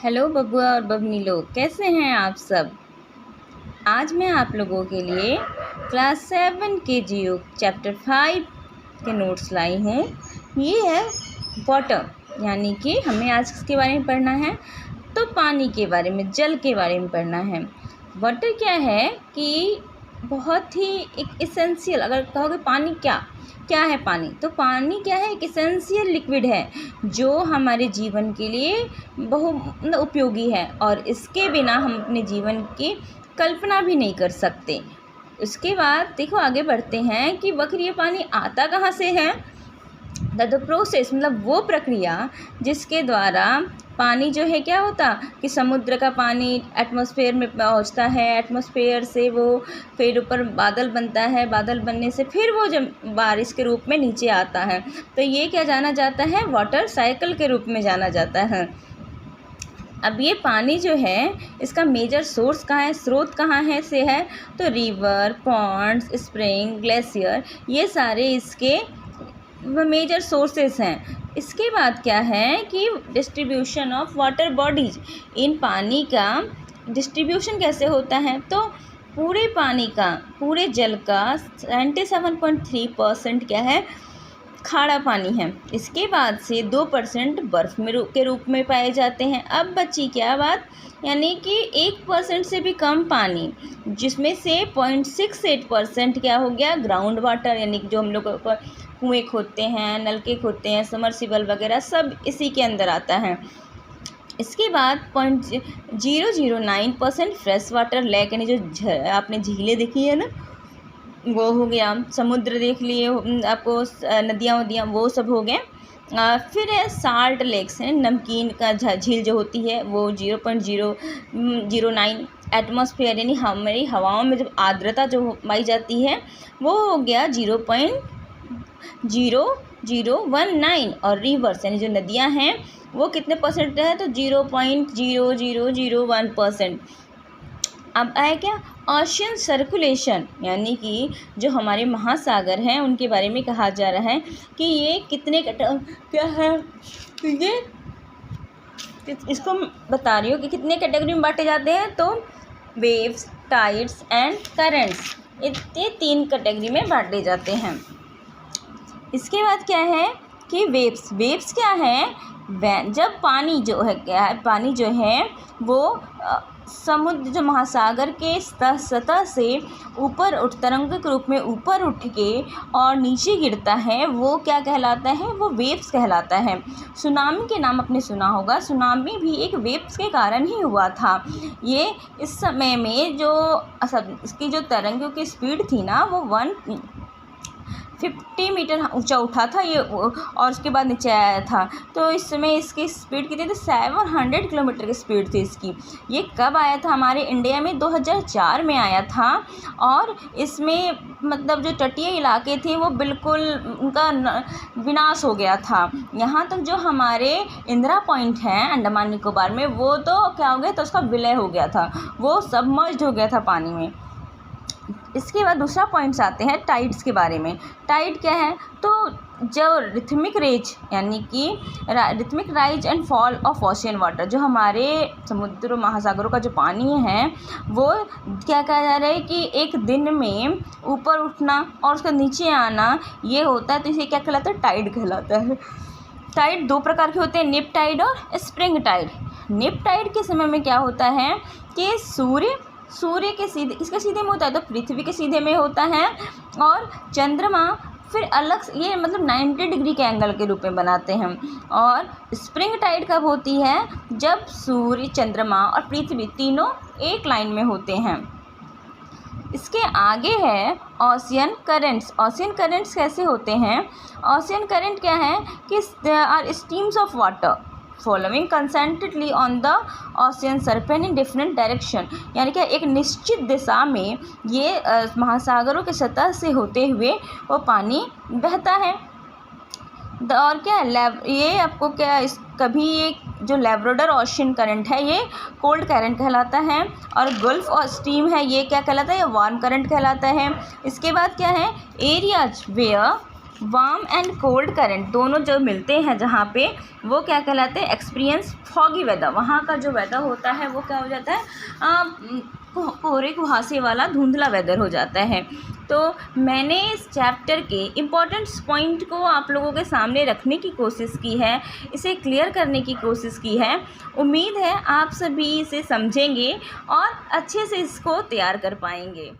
Hello बबुआ और बबनी लोग, कैसे हैं आप सब। आज मैं आप लोगों के लिए क्लास 7 के जियो चैप्टर 5 के नोट्स लाई हूँ। ये है वाटर, यानी कि हमें आज किसके बारे में पढ़ना है, तो पानी के बारे में, जल के बारे में पढ़ना है। वाटर क्या है कि बहुत ही एक इसेंशियल, अगर कहोगे पानी क्या है पानी, तो पानी क्या है, एक इसेंशियल लिक्विड है जो हमारे जीवन के लिए बहुत उपयोगी है और इसके बिना हम अपने जीवन की कल्पना भी नहीं कर सकते। उसके बाद देखो आगे बढ़ते हैं कि वक्र ये पानी आता कहाँ से है। द प्रोसेस मतलब वो प्रक्रिया जिसके द्वारा पानी जो है क्या होता कि समुद्र का पानी एटमॉस्फेयर में पहुंचता है, एटमॉस्फेयर से वो फिर ऊपर बादल बनता है, बादल बनने से फिर वो जब बारिश के रूप में नीचे आता है, तो ये क्या जाना जाता है, वाटर साइकिल के रूप में जाना जाता है। अब ये पानी जो है इसका मेजर सोर्स कहाँ है, स्रोत कहाँ है से है, तो रिवर, पॉन्ड्स, स्प्रिंग, ग्लेशियर, ये सारे इसके मेजर सोर्सेस हैं। इसके बाद क्या है कि डिस्ट्रीब्यूशन ऑफ वाटर बॉडीज, इन पानी का डिस्ट्रीब्यूशन कैसे होता है, तो पूरे पानी का, पूरे जल का 97.3% क्या है, खारा पानी है। इसके बाद से 2% बर्फ़ में के रूप में पाए जाते हैं। अब बची क्या बात, यानी कि 1% से भी कम पानी, जिसमें से 0.68% क्या हो गया, ग्राउंड वाटर, यानी कि जो हम लोग कुएँ खोदते हैं, नलके खोदते हैं, समरसिबल वगैरह सब इसी के अंदर आता है। इसके बाद 0.009% फ्रेश वाटर लेक, यानी जो आपने झीलें देखी है ना, वो हो गया, समुद्र देख लिए आपको, नदियाँ वदियाँ वो सब हो गए। फिर है साल्ट लेक्स हैं, नमकीन का झील जो होती है वो 0.009 एटमॉस्फेयर, यानी हमारी हवाओं में जब आर्द्रता जो पाई जाती है वो हो गया 0.0019। और रिवर्स यानी जो नदियाँ हैं वो कितने परसेंट है, तो 0.0001%। अब आया क्या, ओशियन सर्कुलेशन, यानी कि जो हमारे महासागर हैं उनके बारे में कहा जा रहा है कि ये कितने क्या है, ये इसको बता रही हूँ कि कितने कैटेगरी में बांटे जाते हैं, तो वेव्स, टाइड्स एंड करंट्स, ये 3 कैटेगरी में बांटे जाते हैं। इसके बाद क्या है कि वेव्स क्या है, जब पानी जो है क्या है, पानी जो है वो समुद्र, जो महासागर के सतह से ऊपर तरंग के रूप में ऊपर उठ के और नीचे गिरता है, वो क्या कहलाता है, वो वेव्स कहलाता है। सुनामी के नाम आपने सुना होगा, सुनामी भी एक वेव्स के कारण ही हुआ था। ये इस समय में जो इसकी जो तरंगों की स्पीड थी ना, वो 150 मीटर ऊंचा उठा था ये, और उसके बाद नीचे आया था। तो इस समय इसकी स्पीड कितनी थी, 700 किलोमीटर की स्पीड थी इसकी। ये कब आया था, हमारे इंडिया में 2004 में आया था। और इसमें मतलब जो तटीय इलाके थे वो बिल्कुल उनका विनाश हो गया था। यहाँ तक जो हमारे इंदिरा पॉइंट है अंडमान निकोबार में, वो तो क्या हो गया था, उसका विलय हो गया था, वो सबमर्ज्ड हो गया था पानी में। इसके बाद दूसरा पॉइंट्स आते हैं टाइड्स के बारे में। टाइड क्या है, तो जो रिथमिक रेज, यानी कि rhythmic rise and fall of ocean water, जो हमारे समुद्र महासागरों का जो पानी है वो क्या कहा जा रहा है कि एक दिन में ऊपर उठना और उसका नीचे आना, ये होता है, तो इसे क्या कहलाता है, टाइड कहलाता है। टाइड 2 प्रकार के होते हैं, निप टाइड और स्प्रिंग टाइड। निप टाइड के समय में क्या होता है कि सूर्य के सीधे, किसके सीधे में होता है, तो पृथ्वी के सीधे में होता है, और चंद्रमा फिर अलग, ये मतलब 90 डिग्री के एंगल के रूप में बनाते हैं। और स्प्रिंग टाइड कब होती है, जब सूर्य, चंद्रमा और पृथ्वी तीनों एक लाइन में होते हैं। इसके आगे है ओशियन करेंट्स। ओशियन करेंट्स कैसे होते हैं, ओशियन करेंट क्या है कि are streams of water following concentratedly on the ocean surface in different direction, यानी कि एक निश्चित दिशा में ये महासागरों के सतह से होते हुए वो पानी बहता है। और क्या ये आपको क्या कभी एक जो लेब्राडोर ओशियन करंट है ये कोल्ड करंट कहलाता है, और गल्फ और स्ट्रीम है ये क्या कहलाता है, ये वार्म करंट कहलाता है। इसके बाद क्या है, areas where warm and cold current दोनों जो मिलते हैं जहाँ पे, वो क्या कहलाते हैं, एक्सपीरियंस फॉगी वेदर। वहाँ का जो वेदर होता है वो क्या हो जाता है, कोहरे कुहासे वाला धुंधला वेदर हो जाता है। तो मैंने इस चैप्टर के इम्पोर्टेंट पॉइंट को आप लोगों के सामने रखने की कोशिश की है, इसे क्लियर करने की कोशिश की है। उम्मीद है आप सभी इसे समझेंगे और अच्छे से इसको तैयार कर पाएंगे।